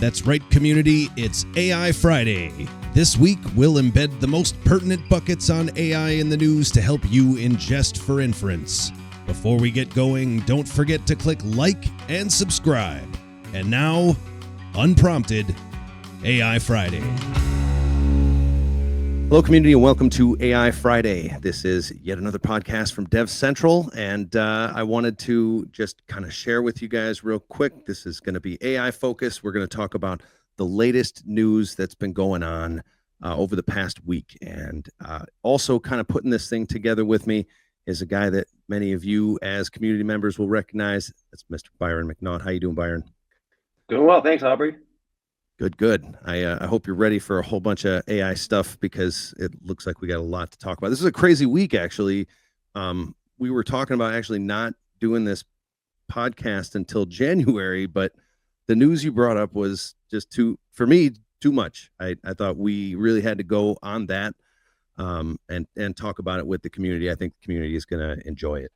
That's right, community, it's AI Friday. This week, we'll embed the most pertinent buckets on AI in the news to help you ingest for inference. Before we get going, don't forget to click like and subscribe. And now, unprompted, AI Friday. Hello, community, and welcome to AI Friday. This is yet another podcast from DevCentral, and I wanted to just kind of share with you guys real quick. This is going to be AI focused. We're going to talk about the latest news that's been going on over the past week, and also kind of putting this thing together with me is a guy that many of you as community members will recognize. That's Mr. Byron McNaught. How you doing, Byron? Doing well, thanks, Aubrey. Good. I hope you're ready for a whole bunch of AI stuff because it looks like we got a lot to talk about. This is a crazy week, actually. We were talking about actually not doing this podcast until January, but the news you brought up was just too much. I thought we really had to go on that and talk about it with the community. I think the community is going to enjoy it.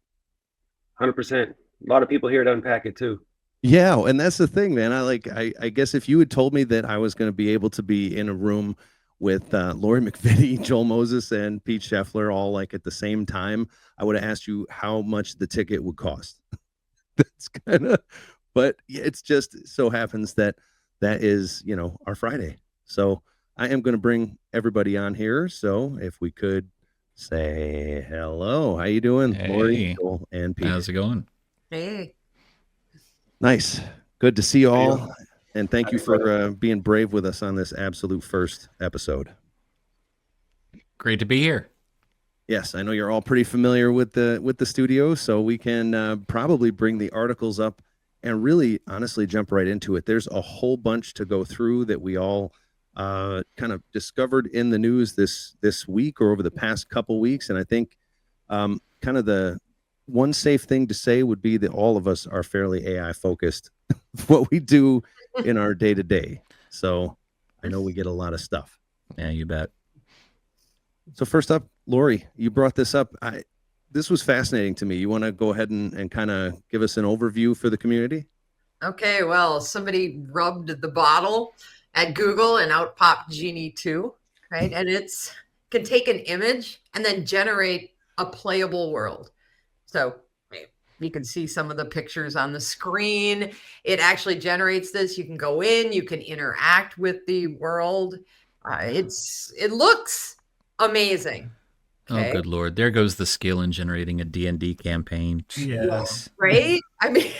100%. A lot of people here to unpack it too. Yeah, and that's the thing, man. I guess if you had told me that I was going to be able to be in a room with Lori McVitie, Joel Moses, and Pete Scheffler all like at the same time, I would have asked you how much the ticket would cost. That's kind of, but it's just so happens that is, our Friday. So I am going to bring everybody on here. So if we could say hello, how you doing, Hey. Lori, Joel, and Pete? How's it going? Hey. Nice. Good to see you all. And thank you for being brave with us on this absolute first episode. Great to be here. Yes, I know you're all pretty familiar with the studio, so we can probably bring the articles up and really honestly jump right into it. There's a whole bunch to go through that we all kind of discovered in the news this week or over the past couple weeks. And I think kind of the one safe thing to say would be that all of us are fairly AI focused, what we do in our day to day. So I know we get a lot of stuff. Yeah, you bet. So first up, Lori, you brought this up. This was fascinating to me. You want to go ahead and kind of give us an overview for the community? Okay, well, somebody rubbed the bottle at Google and out popped Genie 2, right? And it's can take an image and then generate a playable world. So you can see some of the pictures on the screen. It actually generates this. You can go in, you can interact with the world. It looks amazing. Okay. Oh, good Lord. There goes the skill in generating a D&D campaign. Yes. Right? I mean,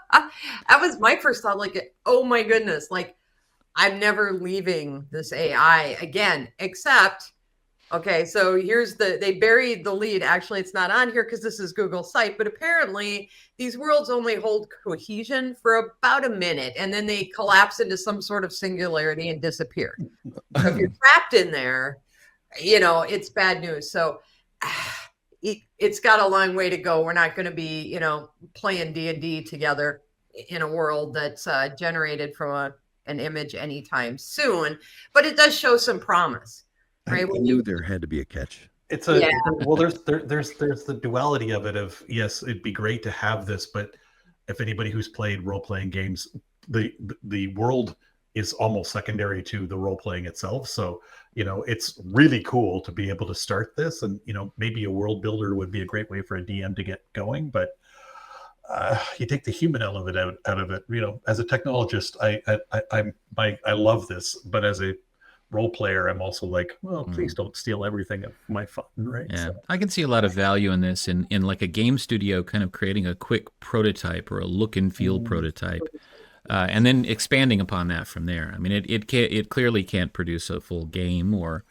that was my first thought. Like, oh my goodness, like I'm never leaving this AI again, except, okay, so they buried the lead. Actually, it's not on here because this is Google's site, but apparently these worlds only hold cohesion for about a minute and then they collapse into some sort of singularity and disappear. So if you're trapped in there, it's bad news. So it's got a long way to go. We're not going to be, playing D&D together in a world that's generated from an image anytime soon, but it does show some promise. Right? I knew there had to be a catch. There's the duality of it of, yes, it'd be great to have this, but if anybody who's played role-playing games, the world is almost secondary to the role-playing itself. So, it's really cool to be able to start this, and, maybe a world builder would be a great way for a DM to get going, but you take the human element out of it. As a technologist, I love this, but as a role player, I'm also like, well, please don't steal everything of my fun, right? Yeah, So. I can see a lot of value in this in like a game studio kind of creating a quick prototype or a look and feel prototype, and then expanding upon that from there. I mean, it clearly can't produce a full game or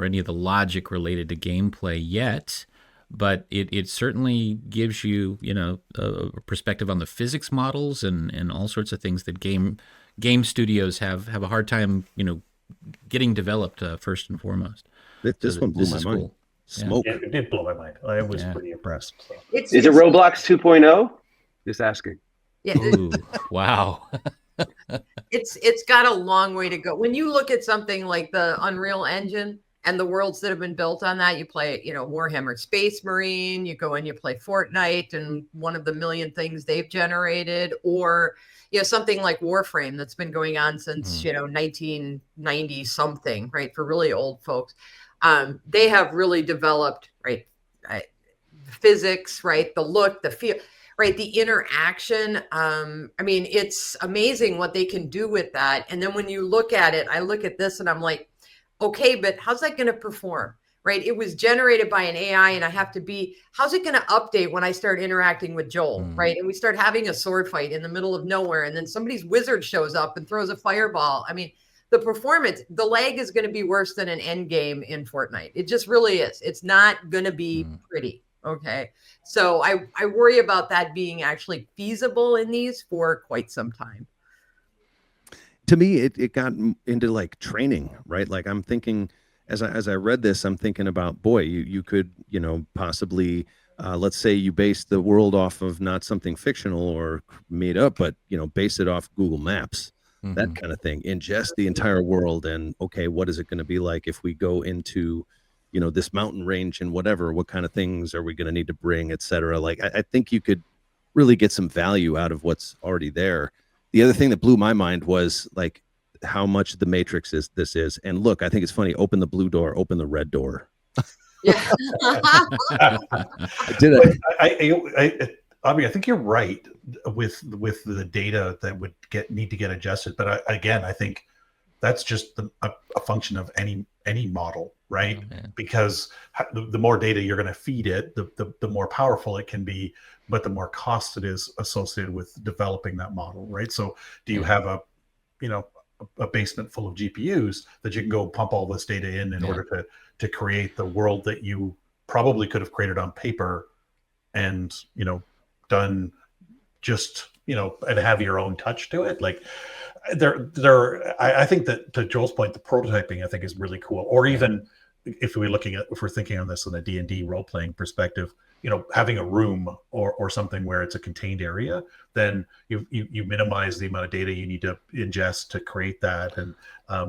any of the logic related to gameplay yet, but it certainly gives you, a perspective on the physics models and all sorts of things that game studios have a hard time, getting developed first and foremost. This one blew my mind. Cool. Smoke. Yeah, it did blow my mind. I was pretty impressed. So. Is it Roblox 2.0? Just asking. Yeah, Ooh, wow. it's got a long way to go. When you look at something like the Unreal Engine and the worlds that have been built on that. You play, Warhammer Space Marine, you go and you play Fortnite and one of the million things they've generated, or, something like Warframe that's been going on since, 1990 something, right? For really old folks. They have really developed, right? Physics, right? The look, the feel, right? The interaction. It's amazing what they can do with that. And then when you look at it, I look at this and I'm like, okay, but how's that going to perform? Right? It was generated by an AI, and how's it going to update when I start interacting with Joel? Right? And we start having a sword fight in the middle of nowhere, and then somebody's wizard shows up and throws a fireball. The performance, the lag is going to be worse than an end game in Fortnite. It just really is. It's not going to be pretty. Okay. So I worry about that being actually feasible in these for quite some time. To me, it got into like training, right? Like I'm thinking, as I read this, I'm thinking about, boy, you could, possibly, let's say you base the world off of not something fictional or made up, but, base it off Google Maps, that kind of thing. Ingest the entire world, and okay, what is it going to be like if we go into, this mountain range and whatever? What kind of things are we going to need to bring, et cetera? Like I think you could really get some value out of what's already there. The other thing that blew my mind was like how much the Matrix this is. And look, I think it's funny. Open the blue door, open the red door. Yeah. I did it. I think you're right with the data that would need to get adjusted. But I think that's just a function of any model, right? Okay. Because the more data you're going to feed it, the more powerful it can be, but the more cost it is associated with developing that model, right? So do you have a basement full of GPUs that you can go pump all this data in order to create the world that you probably could have created on paper and, done just, and have your own touch to it? Like I think that, to Joel's point, the prototyping I think is really cool. Or even if we're thinking on this in a D&D role-playing perspective, having a room or something where it's a contained area, then you minimize the amount of data you need to ingest to create that. And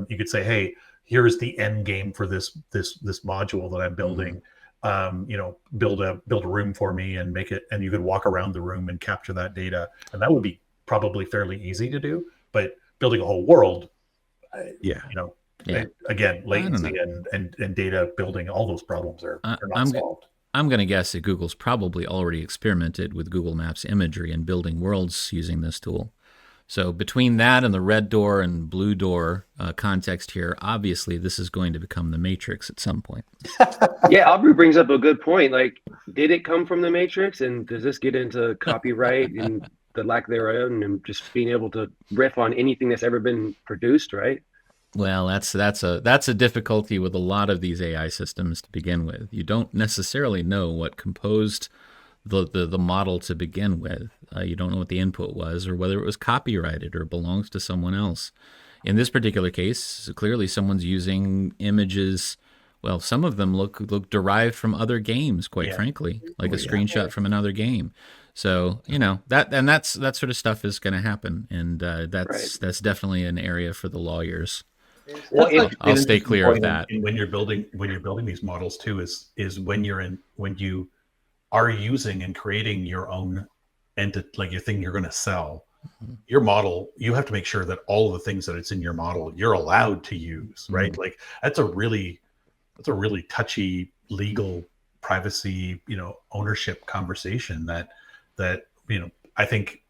you could say, hey, here's the end game for this module that I'm building. Build a room for me and make it, and you could walk around the room and capture that data. And that would be probably fairly easy to do, but building a whole world, again, latency and data building, all those problems are not solved. I'm going to guess that Google's probably already experimented with Google Maps imagery and building worlds using this tool. So between that and the red door and blue door context here, obviously this is going to become the Matrix at some point. Yeah, Aubrey brings up a good point. Like, did it come from the Matrix, and does this get into copyright and the lack thereof, and just being able to riff on anything that's ever been produced, right? Well, that's a difficulty with a lot of these AI systems to begin with. You don't necessarily know what composed the model to begin with. You don't know what the input was, or whether it was copyrighted or belongs to someone else. In this particular case, clearly someone's using images. Well, some of them look derived from other games, quite frankly, like a screenshot from another game. So that sort of stuff is going to happen, and that's definitely an area for the lawyers. Well, I'll stay clear of that. When you're building these models too, is when you are using and creating your own entity, like your thing you're going to sell, your model, you have to make sure that all of the things that it's in your model you're allowed to use, right? Like that's a really touchy legal privacy, ownership conversation that I think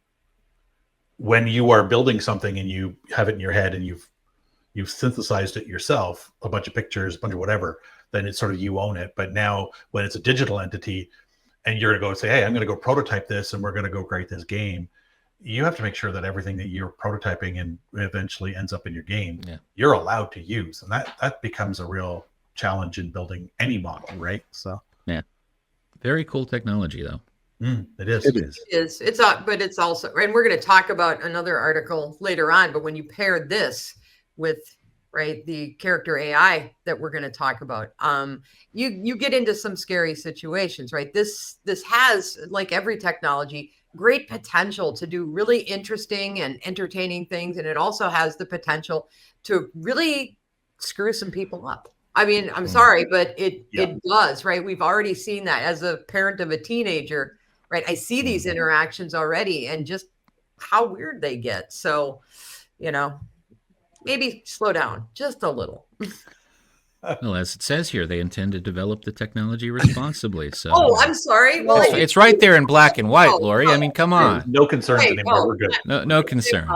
when you are building something and you have it in your head and you've synthesized it yourself, a bunch of pictures, a bunch of whatever, then it's sort of, you own it. But now when it's a digital entity and you're going to go say, hey, I'm going to go prototype this and we're going to go create this game, you have to make sure that everything that you're prototyping and eventually ends up in your game, you're allowed to use. And that becomes a real challenge in building any model, right? So yeah, very cool technology though. It is. But it's also, and we're going to talk about another article later on, but when you pair this with the character AI that we're going to talk about, you get into some scary situations, right? This has, like every technology, great potential to do really interesting and entertaining things, and it also has the potential to really screw some people up. I mean, I'm sorry, but it does, right? We've already seen that as a parent of a teenager, right? I see these interactions already and just how weird they get. So, maybe slow down just a little. Well, as it says here, they intend to develop the technology responsibly. So, I'm sorry. Well, it's right there in black and white, Lori. I mean, come on. No concerns anymore. We're good. No concerns.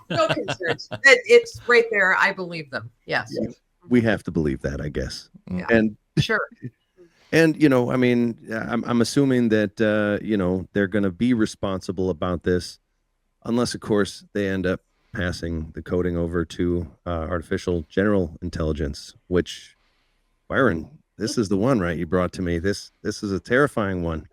No concerns. It's right there. I believe them. Yes. We have to believe that, I guess. Yeah. And sure. And I mean, I'm assuming that they're going to be responsible about this, unless, of course, they end up passing the coding over to artificial general intelligence, which, Byron, this is the one, right? You brought to me. This is a terrifying one.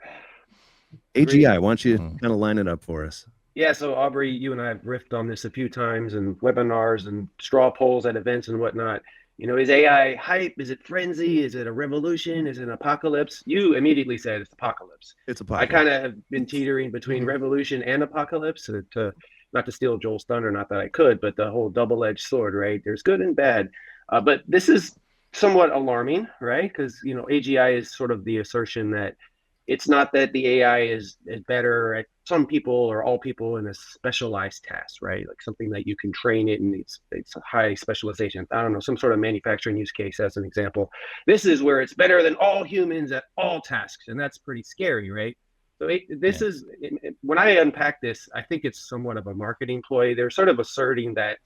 AGI, why don't you kind of line it up for us? Yeah, so Aubrey, you and I have riffed on this a few times in webinars and straw polls at events and whatnot. Is AI hype? Is it frenzy? Is it a revolution? Is it an apocalypse? You immediately said it's apocalypse. It's apocalypse. I kind of have been teetering between revolution and apocalypse, not to steal Joel's thunder, not that I could, but the whole double-edged sword, right? There's good and bad. But this is somewhat alarming, right? Because, AGI is sort of the assertion that it's not that the AI is better at some people or all people in a specialized task, right? Like something that you can train it and it's a high specialization. I don't know, some sort of manufacturing use case as an example. This is where it's better than all humans at all tasks. And that's pretty scary, right? So this is, when I unpack this, I think it's somewhat of a marketing ploy. They're sort of asserting that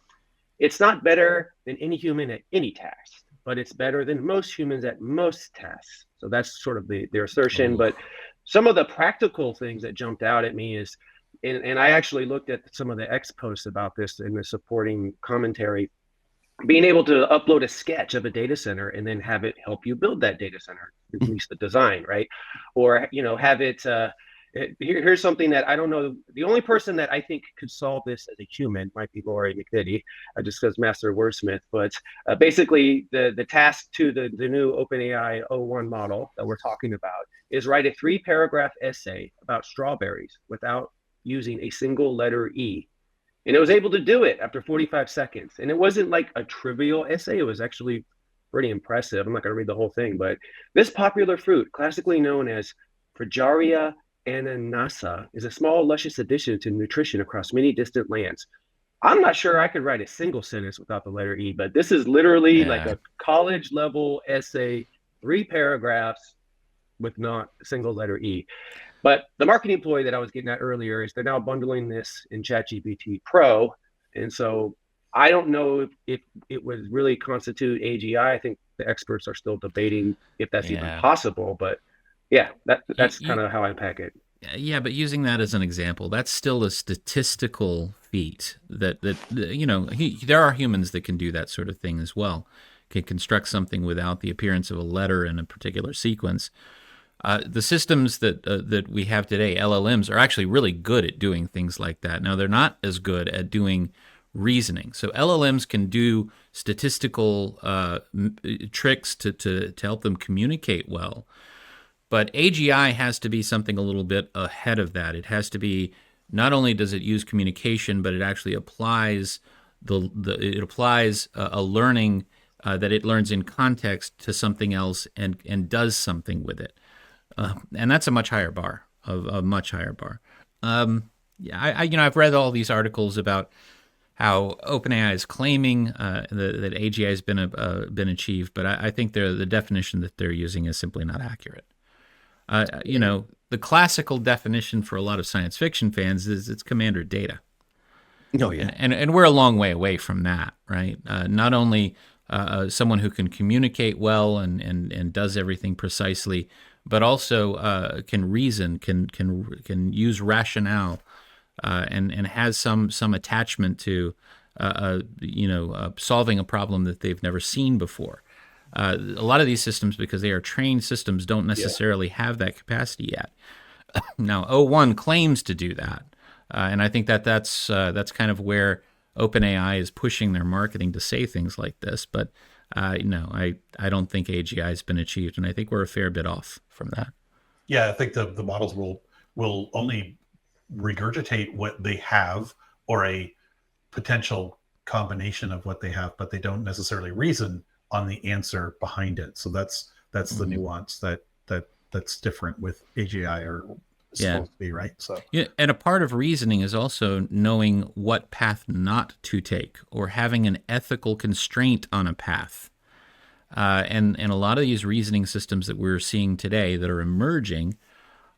it's not better than any human at any task, but it's better than most humans at most tasks. So that's sort of their assertion. But some of the practical things that jumped out at me is, and I actually looked at some of the X posts about this in the supporting commentary, being able to upload a sketch of a data center and then have it help you build that data center, at least the design, right? Or, have it, here's something that I don't know. The only person that I think could solve this as a human might be Lori McNitty, just because master wordsmith. But basically, the task to the new OpenAI 01 model that we're talking about is write a 3-paragraph essay about strawberries without using a single letter E. And it was able to do it after 45 seconds. And it wasn't like a trivial essay. It was actually pretty impressive. I'm not going to read the whole thing, but this popular fruit, classically known as Frigaria ananassa, is a small, luscious addition to nutrition across many distant lands. I'm not sure I could write a single sentence without the letter E, but this is literally like a college level essay, 3 paragraphs with not a single letter E. But the marketing ploy that I was getting at earlier is they're now bundling this in ChatGPT Pro. And so I don't know if it would really constitute AGI. I think the experts are still debating if that's even possible. But that's kind of how I unpack it. Yeah, but using that as an example, that's still a statistical feat that there are humans that can do that sort of thing as well, can construct something without the appearance of a letter in a particular sequence. The systems that we have today, LLMs, are actually really good at doing things like that. Now, they're not as good at doing reasoning. So LLMs can do statistical tricks to help them communicate well. But AGI has to be something a little bit ahead of that. It has to be, not only does it use communication, but it actually applies a learning that it learns in context to something else and does something with it. And that's a much higher bar, a much higher bar. I've read all these articles about how OpenAI is claiming that AGI has been achieved, but I think the definition that they're using is simply not accurate. The classical definition for a lot of science fiction fans is it's commander data. Oh yeah, and we're a long way away from that, right? Not only someone who can communicate well and does everything precisely, but also can reason, can use rationale, and has some attachment to solving a problem that they've never seen before. A lot of these systems, because they are trained systems, don't necessarily have that capacity yet. Now, O1 claims to do that, and I think that's kind of where OpenAI is pushing their marketing to say things like this. But no, I don't think AGI has been achieved, and I think we're a fair bit off from that. Yeah, I think the models will only regurgitate what they have or a potential combination of what they have, but they don't necessarily reason on the answer behind it. So that's the nuance that's different with AGI or supposed to be, right? So yeah, and a part of reasoning is also knowing what path not to take, or having an ethical constraint on a path. And a lot of these reasoning systems that we're seeing today that are emerging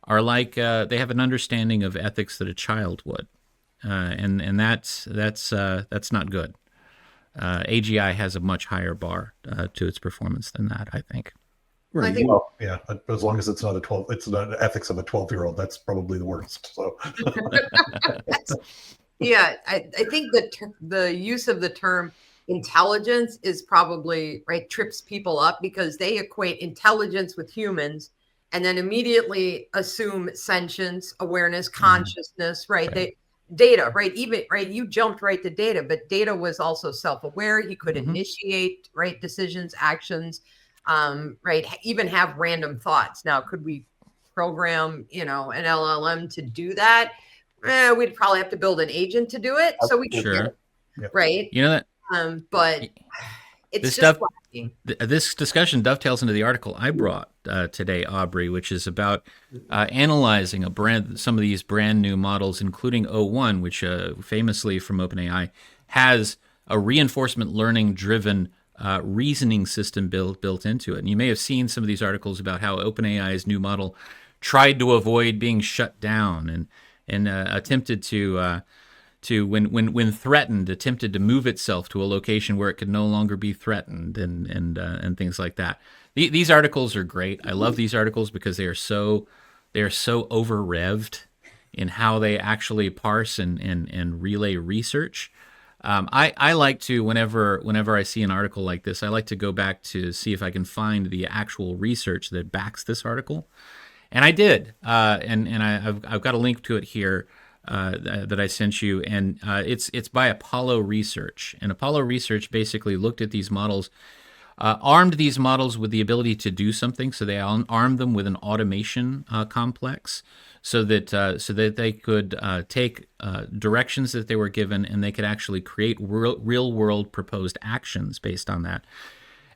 are like they have an understanding of ethics that a child would, and that's not good. AGI has a much higher bar to its performance than that, I think. I think, well, yeah, as long as it's not the ethics of a 12-year-old, that's probably the worst. So yeah, I think that the use of the term intelligence is probably right, trips people up, because they equate intelligence with humans and then immediately assume sentience, awareness, consciousness, right? Right. Data, right? Even right, you jumped right to data, but data was also self-aware. He could initiate right decisions, actions, right? Even have random thoughts. Now, could we program, an LLM to do that? We'd probably have to build an agent to do it. So we could Sure. right? You know that But it's this just stuff, lacking. this discussion dovetails into the article I brought today, Aubrey, which is about analyzing some of these brand new models, including O1, which famously from OpenAI has a reinforcement learning driven reasoning system built into it. And you may have seen some of these articles about how OpenAI's new model tried to avoid being shut down and attempted to when threatened, attempted to move itself to a location where it could no longer be threatened, and things like that. These articles are great. I love these articles because they are so over revved in how they actually parse and relay research. I like to, whenever I see an article like this, I like to go back to see if I can find the actual research that backs this article, and I did, and I've got a link to it here. That I sent you, and it's by Apollo Research. And Apollo Research basically looked at these models, armed these models with the ability to do something. So they armed them with an automation complex, so that they could take directions that they were given, and they could actually create real world proposed actions based on that.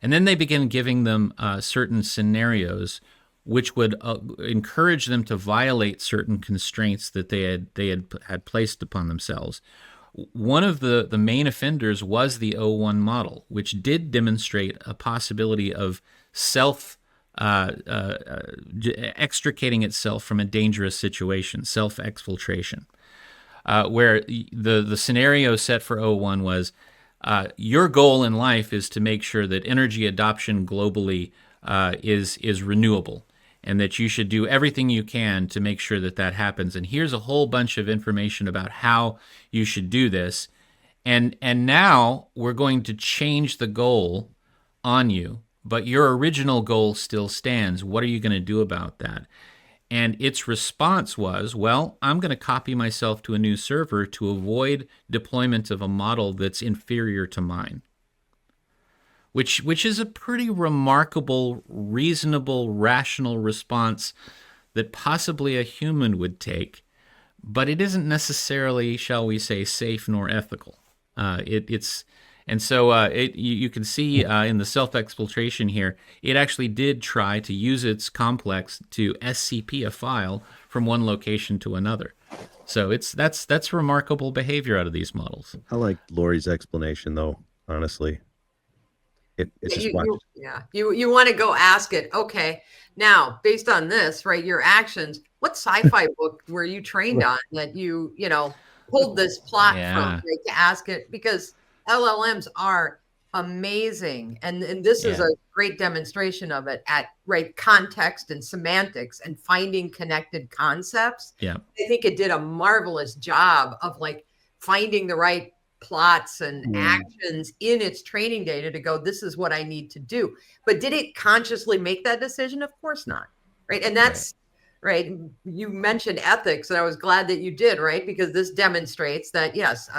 And then they began giving them certain scenarios which would encourage them to violate certain constraints that they had placed upon themselves. One of the main offenders was the O1 model, which did demonstrate a possibility of extricating itself from a dangerous situation, self-exfiltration, where the scenario set for O1 was your goal in life is to make sure that energy adoption globally is renewable, and that you should do everything you can to make sure that happens. And here's a whole bunch of information about how you should do this. And now we're going to change the goal on you, but your original goal still stands. What are you going to do about that? And its response was, well, I'm going to copy myself to a new server to avoid deployment of a model that's inferior to mine. Which is a pretty remarkable, reasonable, rational response that possibly a human would take, but it isn't necessarily, shall we say, safe nor ethical. You can see in the self-exfiltration here, it actually did try to use its complex to SCP a file from one location to another. So that's remarkable behavior out of these models. I like Lori's explanation, though, honestly. It's just you want to go ask it. Okay, now based on this, right? Your actions. What sci-fi book were you trained on that you pulled this plot from? Right, to ask it, because LLMs are amazing, and this is a great demonstration of it at context and semantics and finding connected concepts. Yeah, I think it did a marvelous job of finding the right plots and actions in its training data to go, this is what I need to do. But did it consciously make that decision? Of course not. Right. And that's right. You mentioned ethics, and I was glad that you did, right? Because this demonstrates that, yes,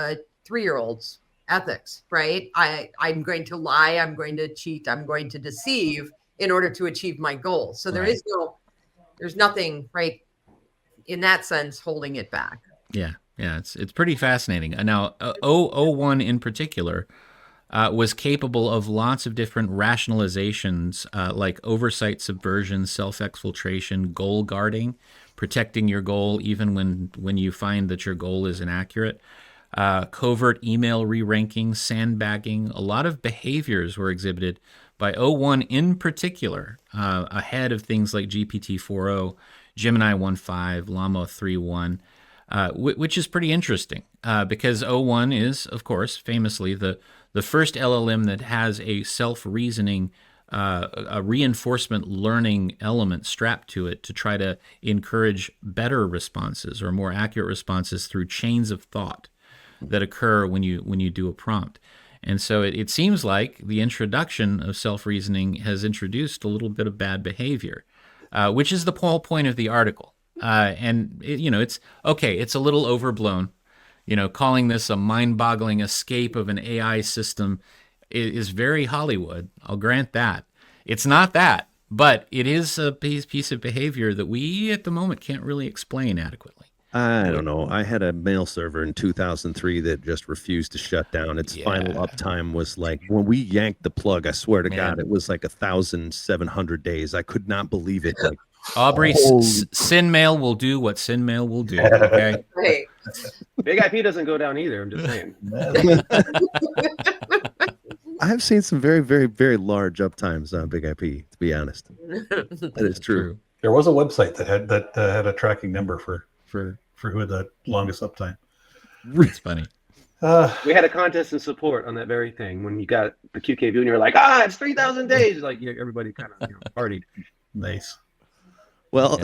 3-year-olds ethics, right? I'm going to lie, I'm going to cheat, I'm going to deceive in order to achieve my goal. So there's nothing, right, in that sense, holding it back. Yeah, it's pretty fascinating. Now, O1 in particular was capable of lots of different rationalizations, like oversight, subversion, self-exfiltration, goal guarding, protecting your goal even when you find that your goal is inaccurate, covert email re-ranking, sandbagging. A lot of behaviors were exhibited by O1 in particular, ahead of things like GPT-4o, Gemini 1.5, Llama 3.1, which is pretty interesting because O1 is, of course, famously the first LLM that has a self-reasoning, a reinforcement learning element strapped to it to try to encourage better responses or more accurate responses through chains of thought that occur when you do a prompt. And so it seems like the introduction of self-reasoning has introduced a little bit of bad behavior, which is the whole point of the article. It's okay. It's a little overblown. Calling this a mind-boggling escape of an AI system is very Hollywood. I'll grant that. It's not that, but it is a piece of behavior that we at the moment can't really explain adequately. I don't know. I had a mail server in 2003 that just refused to shut down. Its final uptime was like, when we yanked the plug, I swear to God, it was like 1,700 days. I could not believe it. Like, Aubrey, SynMail will do what SynMail will do. Okay. Right. Big IP doesn't go down either. I'm just saying. I have seen some very, very, very large uptimes on Big IP, to be honest. That is true. There was a website that had a tracking number for who had the longest uptime. It's funny. We had a contest in support on that very thing. When you got the QK view and you're like, it's 3,000 days. Like, everybody kind of partied. Nice. Well,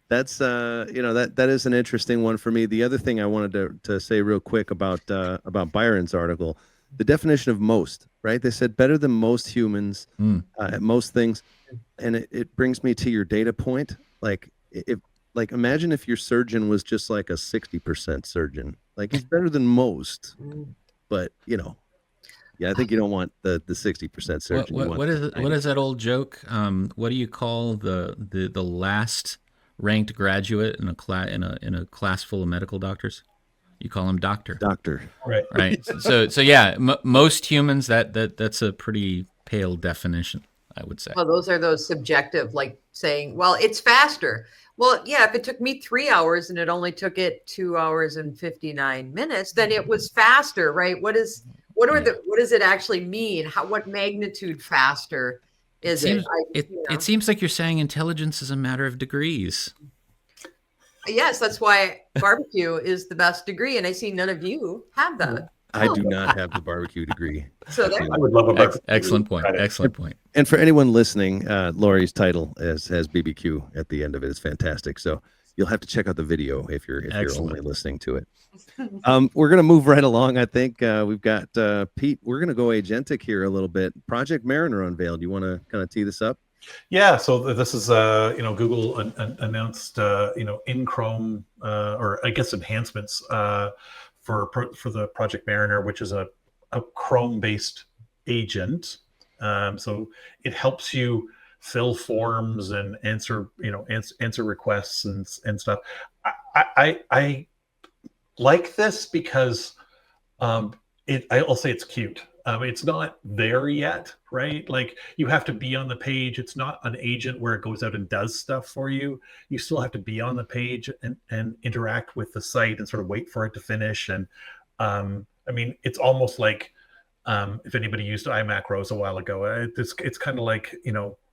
that's that is an interesting one for me. The other thing I wanted to say real quick about Byron's article, the definition of most, right? They said better than most humans at most things, and it brings me to your data point. Imagine if your surgeon was just like a 60% surgeon. Like, he's better than most, but I think you don't want the 60% surgeon. What is that old joke? What do you call the last ranked graduate in a class full of medical doctors? You call him doctor. Doctor. Right. So yeah, most humans that's a pretty pale definition, I would say. Well, those subjective, like saying, well, it's faster. Well, yeah, if it took me 3 hours and it only took it 2 hours and 59 minutes, then it was faster, right? What does it actually mean? What magnitude faster is it? It seems like you're saying intelligence is a matter of degrees. Yes, that's why barbecue is the best degree, and I see none of you have that. I do not have the barbecue degree. So I would love a barbecue. Excellent point. Excellent point. And for anyone listening, Lori's title has BBQ at the end of it. It's fantastic. So you'll have to check out the video if you're only listening to it. We're going to move right along. I think we've got Pete. We're going to go agentic here a little bit. Project Mariner unveiled. You want to kind of tee this up? Yeah, so this is Google announced in Chrome or I guess enhancements for the Project Mariner, which is a Chrome-based agent. So it helps you fill forms and answer requests and stuff. I like this because I'll say it's cute. It's not there yet, right? Like, you have to be on the page. It's not an agent where it goes out and does stuff for you. You still have to be on the page and interact with the site and sort of wait for it to finish. And it's almost like if anybody used iMacros a while ago, it's kind of like,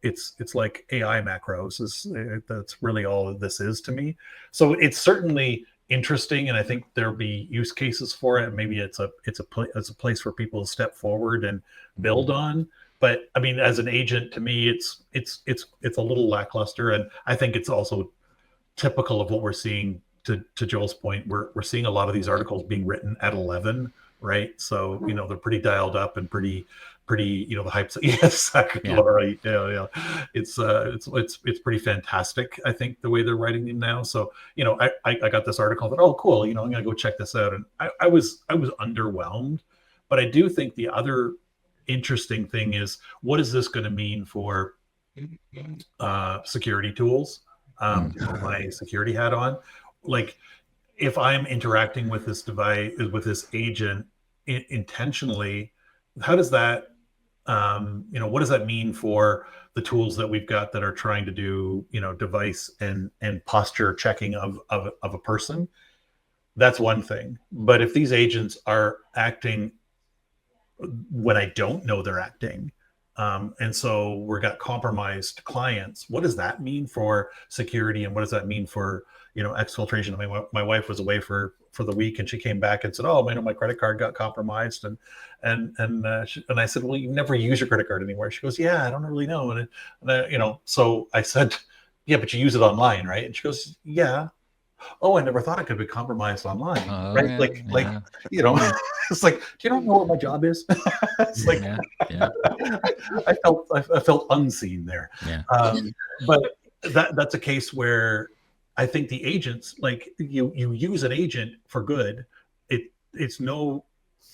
it's like AI macros. That's really all this is to me. So it's certainly interesting, and I think there'll be use cases for it. Maybe it's a place for people to step forward and build on. But as an agent, to me, it's a little lackluster, and I think it's also typical of what we're seeing. To Joel's point, we're seeing a lot of these articles being written at 11, right? So they're pretty dialed up and pretty the hype's exactly. Yeah. Laura, yeah. It's pretty fantastic, I think, the way they're writing them now. So I got this article that, oh cool, I'm gonna go check this out, and I was underwhelmed. But I do think the other interesting thing is, what is this going to mean for security tools? My security hat on, like, if I'm interacting with this device, with this agent intentionally, how does that, what does that mean for the tools that we've got that are trying to do, device and posture checking of a person? That's one thing. But if these agents are acting when I don't know they're acting, and so we've got compromised clients, what does that mean for security, and what does that mean for exfiltration? I mean, my wife was away for the week, and she came back and said, "Oh, my credit card got compromised," and I said, "Well, you never use your credit card anymore." She goes, "Yeah, I don't really know," and so I said, "Yeah, but you use it online, right?" And she goes, "Yeah." "Oh, I never thought it could be compromised online," right? Yeah, like yeah. it's like, do you don't know what my job is? It's like, yeah. I felt unseen there. Yeah. But that's a case where I think the agents, like you use an agent for good. It's no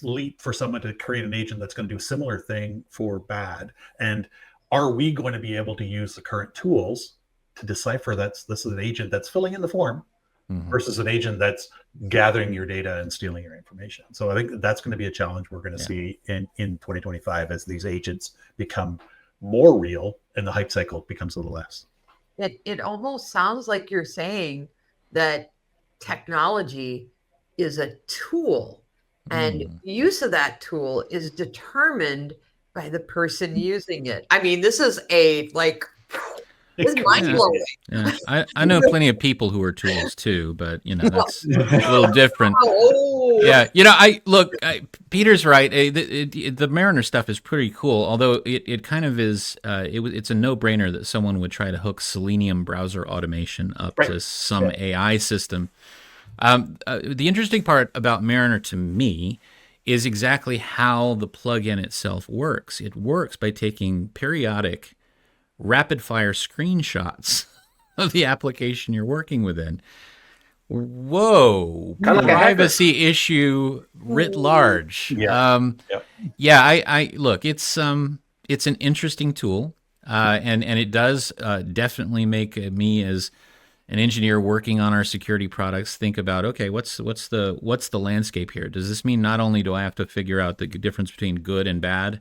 leap for someone to create an agent that's going to do a similar thing for bad. And are we going to be able to use the current tools to decipher this is an agent that's filling in the form versus an agent that's gathering your data and stealing your information? So I think that's going to be a challenge we're going to see in 2025 as these agents become more real and the hype cycle becomes a little less. It almost sounds like you're saying that technology is a tool, and use of that tool is determined by the person using it. I mean, this is this is mind-blowing. Yeah. I know plenty of people who are tools too, but that's a little different. Oh. Yeah, Peter's right. The Mariner stuff is pretty cool, although it kind of is. It's a no-brainer that someone would try to hook Selenium browser automation up to some AI system. The interesting part about Mariner to me is exactly how the plugin itself works. It works by taking periodic rapid-fire screenshots of the application you're working within. Whoa, kind of like privacy issue writ large. I look, it's an interesting tool, and it does definitely make me as an engineer working on our security products think about, okay, what's the landscape here? Does this mean not only do I have to figure out the difference between good and bad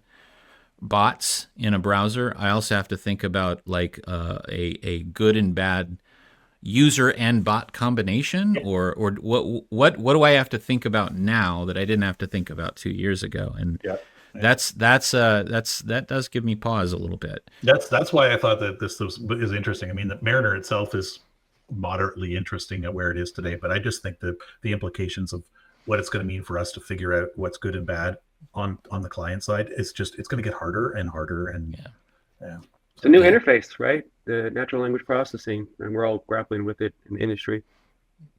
bots in a browser, I also have to think about like a good and bad user and bot combination, or what do I have to think about now that I didn't have to think about 2 years ago? And that does give me pause a little bit. That's why I thought that this is interesting. I mean, the Mariner itself is moderately interesting at where it is today, but I just think that the implications of what it's going to mean for us to figure out what's good and bad on the client side it's going to get harder and harder. And it's a new interface, right? The natural language processing, and we're all grappling with it in the industry.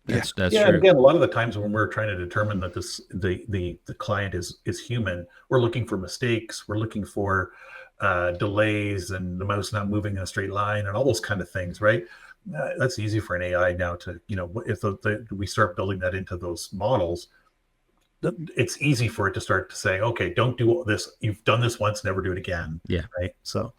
That's true. And again, a lot of the times when we're trying to determine that the client is human, we're looking for mistakes, we're looking for delays and the mouse not moving in a straight line and all those kind of things, right? That's easy for an AI now to, if we start building that into those models, it's easy for it to start to say, okay, don't do this. You've done this once, never do it again. Yeah. Right. So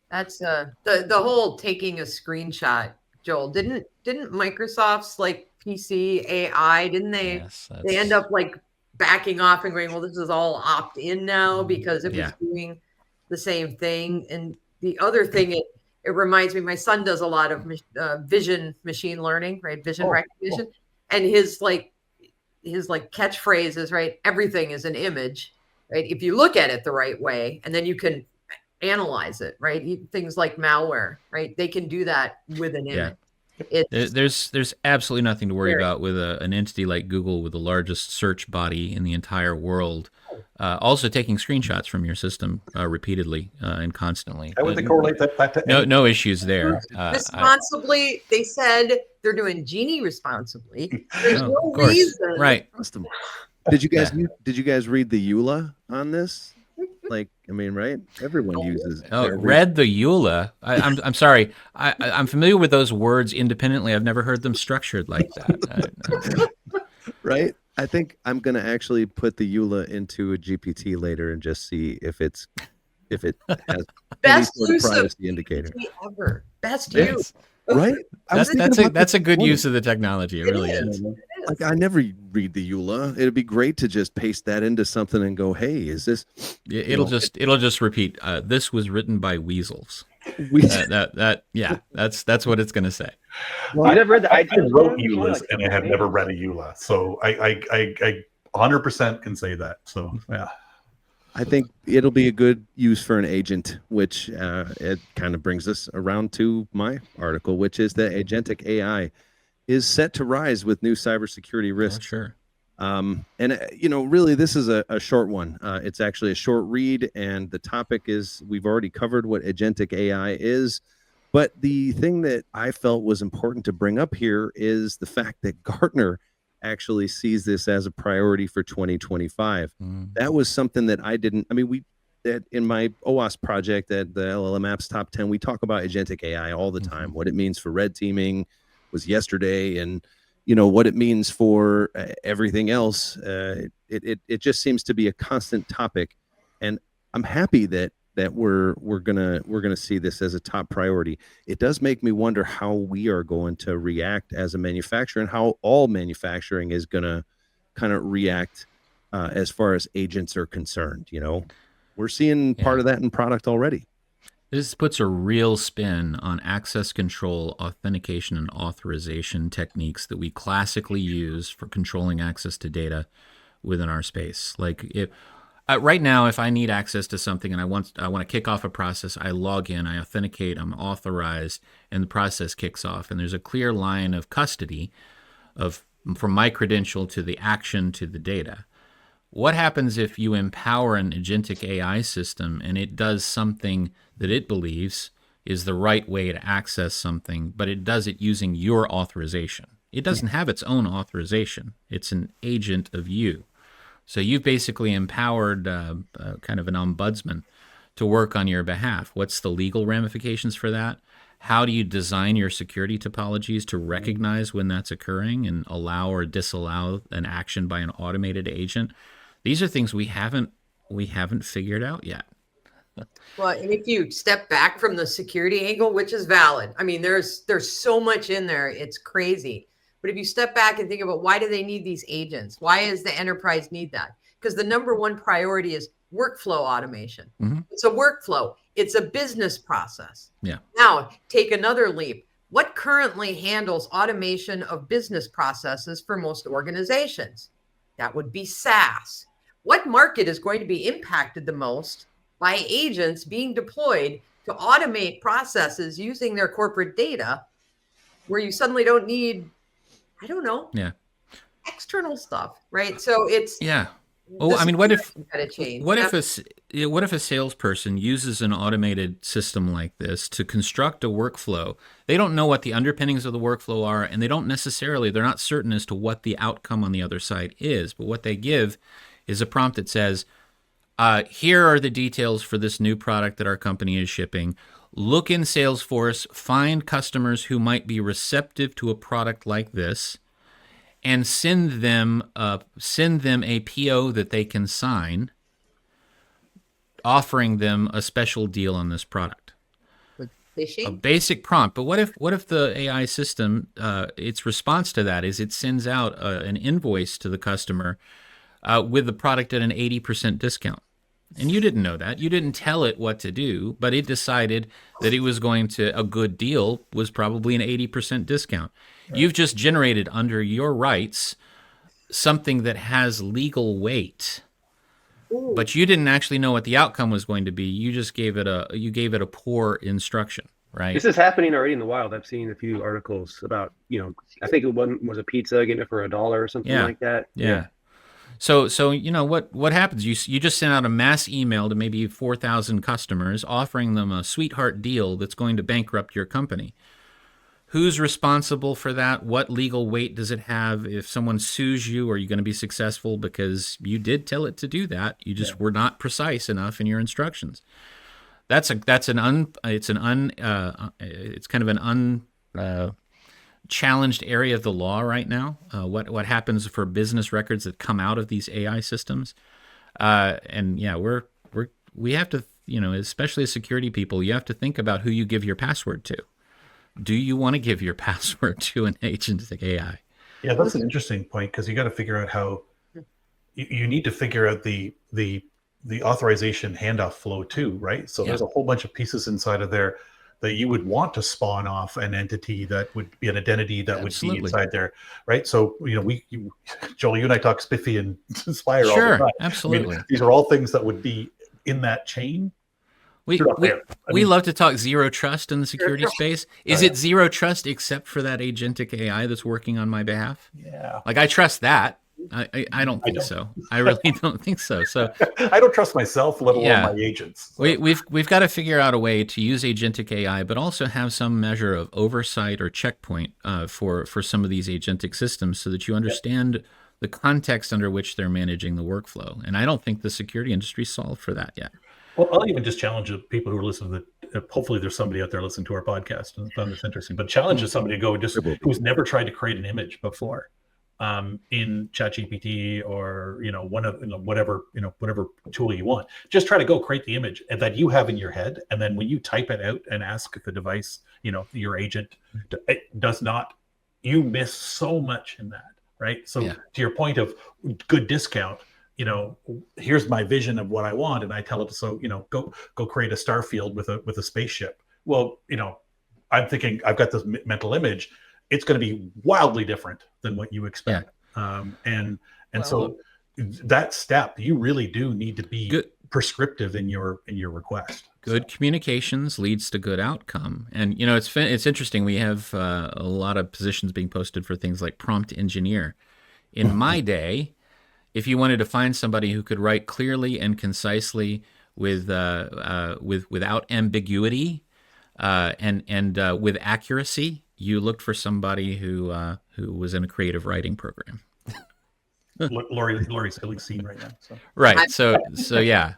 that's the whole taking a screenshot. Joel, didn't Microsoft's like PC AI, didn't they? Yes, they end up like backing off and going, well, this is all opt-in now because it was doing the same thing. And the other thing, it reminds me, my son does a lot of vision machine learning, right? Vision recognition. And his catchphrase is, right, everything is an image, right? If you look at it the right way, and then you can analyze it, right? Things like malware, right? They can do that with an image. There's absolutely nothing to worry about with an entity like Google, with the largest search body in the entire world, also taking screenshots from your system repeatedly and constantly. How would they correlate that back to no issues there. Responsibly, they said they're doing Genie responsibly. There's no reason. Right. Did you guys read the EULA on this? Like, I mean, right? Everyone uses. Read the EULA. I'm sorry. I'm familiar with those words independently. I've never heard them structured like that. Right. I think I'm going to actually put the EULA into a GPT later and just see if it has best any sort of use privacy indicator ever. Best use. Right. That's a good use of the technology. It really is. Like, I never read the EULA. It'd be great to just paste that into something and go, "Hey, is this?" It'll just repeat. This was written by weasels. We That's what it's going to say. You never read the I iTunes wrote one? EULAs and I have never read a EULA, so I 100% can say that. So yeah. I think it'll be a good use for an agent, which it kind of brings us around to my article, which is that agentic AI is set to rise with new cybersecurity risks. Sure. Really, this is a short one. It's actually a short read, and the topic is, we've already covered what agentic AI is. But the thing that I felt was important to bring up here is the fact that Gartner actually sees this as a priority for 2025. That was something that in my OWASP project at the LLM Apps Top 10, we talk about agentic AI all the time, what it means for red teaming was yesterday, and what it means for everything else. It just seems to be a constant topic, and I'm happy that we're gonna see this as a top priority. It does make me wonder how we are going to react as a manufacturer, and how all manufacturing is gonna kind of react as far as agents are concerned. We're seeing part of that in product already. This puts a real spin on access control, authentication, and authorization techniques that we classically use for controlling access to data within our space. Like right now, if I need access to something and I want to kick off a process, I log in, I authenticate, I'm authorized, and the process kicks off. And there's a clear line of custody from my credential to the action to the data. What happens if you empower an agentic AI system and it does something that it believes is the right way to access something, but it does it using your authorization? It doesn't have its own authorization. It's an agent of you. So you've basically empowered kind of an ombudsman to work on your behalf. What's the legal ramifications for that? How do you design your security topologies to recognize when that's occurring and allow or disallow an action by an automated agent? These are things we haven't figured out yet. Well, and if you step back from the security angle, which is valid, I mean, there's so much in there, it's crazy. But if you step back and think about, why do they need these agents? Why does the enterprise need that? Because the number one priority is workflow automation. It's a workflow. It's a business process. Yeah. Now, take another leap. What currently handles automation of business processes for most organizations? That would be SaaS. What market is going to be impacted the most by agents being deployed to automate processes using their corporate data, where you suddenly don't need, I don't know, external stuff, right? So it's Oh, I mean, what if a a salesperson uses an automated system like this to construct a workflow? They don't know what the underpinnings of the workflow are, and they're not certain as to what the outcome on the other side is. But what they give is a prompt that says, here are the details for this new product that our company is shipping. Look in Salesforce, find customers who might be receptive to a product like this, and send them a PO that they can sign, offering them a special deal on this product. A basic prompt. But what if the AI system, its response to that is it sends out an invoice to the customer with the product at an 80% discount? And you didn't know that. You didn't tell it what to do, but it decided that it was a good deal was probably an 80% discount. Right. You've just generated under your rights something that has legal weight, but you didn't actually know what the outcome was going to be. You just gave it a poor instruction, right? This is happening already in the wild. I've seen a few articles about, I think one was a pizza, getting it for $1 or something like that. Yeah. So what happens? You just send out a mass email to maybe 4,000 customers offering them a sweetheart deal that's going to bankrupt your company. Who's responsible for that? What legal weight does it have? If someone sues you, are you going to be successful because you did tell it to do that? You just were not precise enough in your instructions. It's kind of an challenged area of the law right now. What happens for business records that come out of these AI systems? We have to, especially as security people, you have to think about who you give your password to. Do you want to give your password to an agentic AI? Yeah, that's an interesting point, because you got to figure out how you need to figure out the authorization handoff flow too, right? So there's a whole bunch of pieces inside of there that you would want to spawn off an entity that would be an identity that would be inside there, right? So, Joel, you and I talk Spiffy and Spire all the time. Absolutely. I mean, these are all things that would be in that chain. We love to talk zero trust in the security space. Is it zero trust except for that agentic AI that's working on my behalf? Yeah. Like, I trust that. I don't think so. I really don't think so. So I don't trust myself, let alone my agents. So. We've got to figure out a way to use agentic AI, but also have some measure of oversight or checkpoint for some of these agentic systems, so that you understand the context under which they're managing the workflow. And I don't think the security industry solved for that yet. Well, I'll even just challenge the people who are listening to hopefully there's somebody out there listening to our podcast and found this interesting, but challenge somebody to go who's never tried to create an image before. In ChatGPT or whatever tool you want, just try to go create the image and that you have in your head, and then when you type it out and ask the device, your agent, it does not. You miss so much in that, right? So to your point of good discount, here's my vision of what I want, and I tell it go create a star field with a spaceship. Well, I'm thinking I've got this mental image. It's going to be wildly different than what you expect. So that step, you really do need to be prescriptive in your request. Good communications leads to good outcome. And, it's interesting. We have a lot of positions being posted for things like prompt engineer. In my day, if you wanted to find somebody who could write clearly and concisely without ambiguity and with accuracy, you looked for somebody who was in a creative writing program. Lori's feeling seen right now. So. Right. So yeah.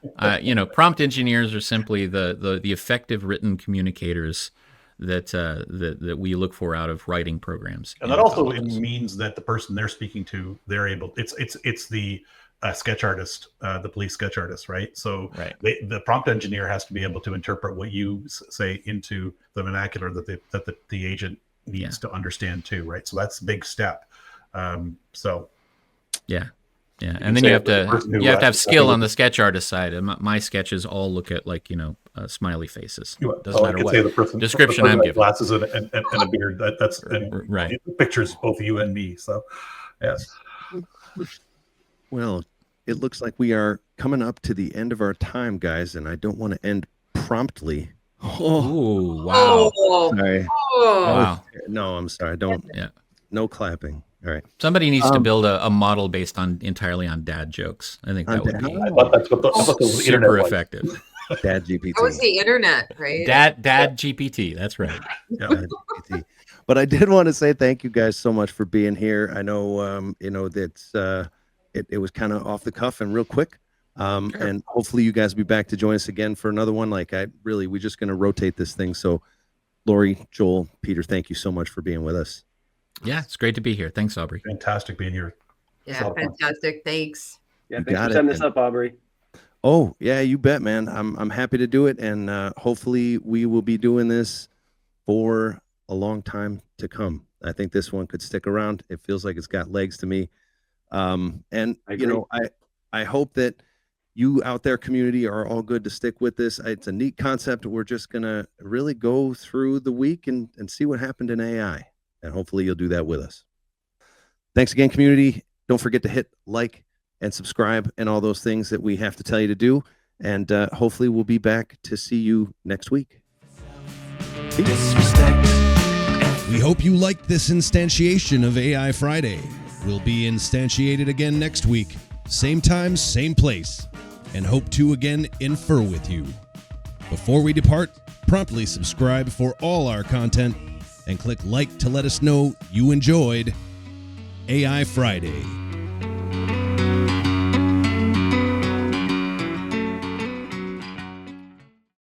Prompt engineers are simply the effective written communicators that we look for out of writing programs. And that also means that the person they're speaking to, they're able. It's the sketch artist, the police sketch artist, right? So the prompt engineer has to be able to interpret what you say into the vernacular that the agent needs to understand too, right? So that's a big step. And then you have to have skill on the sketch artist side. And my sketches all look at smiley faces. Doesn't matter what description I'm giving. Glasses and a beard. That's right. Pictures both you and me. So yes. Well, it looks like we are coming up to the end of our time, guys, and I don't want to end promptly. Oh, wow. Sorry. Wow. No, I'm sorry. No clapping. All right. Somebody needs to build a model based entirely on dad jokes. I think that would be I thought that's what the super effective. Dad GPT. That was the internet, right? Dad GPT. That's right. Dad GPT. But I did want to say thank you guys so much for being here. I know, that's it was kind of off the cuff and real quick. And hopefully you guys will be back to join us again for another one. We're just going to rotate this thing. So Lori, Joel, Peter, thank you so much for being with us. Yeah, it's great to be here. Thanks, Aubrey. Fantastic being here. Yeah, fantastic. Thanks. Yeah, thanks for setting this up, Aubrey. Oh, yeah, you bet, man. I'm happy to do it. And hopefully we will be doing this for a long time to come. I think this one could stick around. It feels like it's got legs to me. And, I hope that you out there, community, are all good to stick with this. It's a neat concept. We're just going to really go through the week and see what happened in AI. And hopefully you'll do that with us. Thanks again, community. Don't forget to hit like and subscribe and all those things that we have to tell you to do. And hopefully we'll be back to see you next week. Peace. We hope you liked this instantiation of AI Friday. We'll be instantiated again next week. Same time, same place. And hope to again infer with you. Before we depart, promptly subscribe for all our content and click like to let us know you enjoyed AI Friday.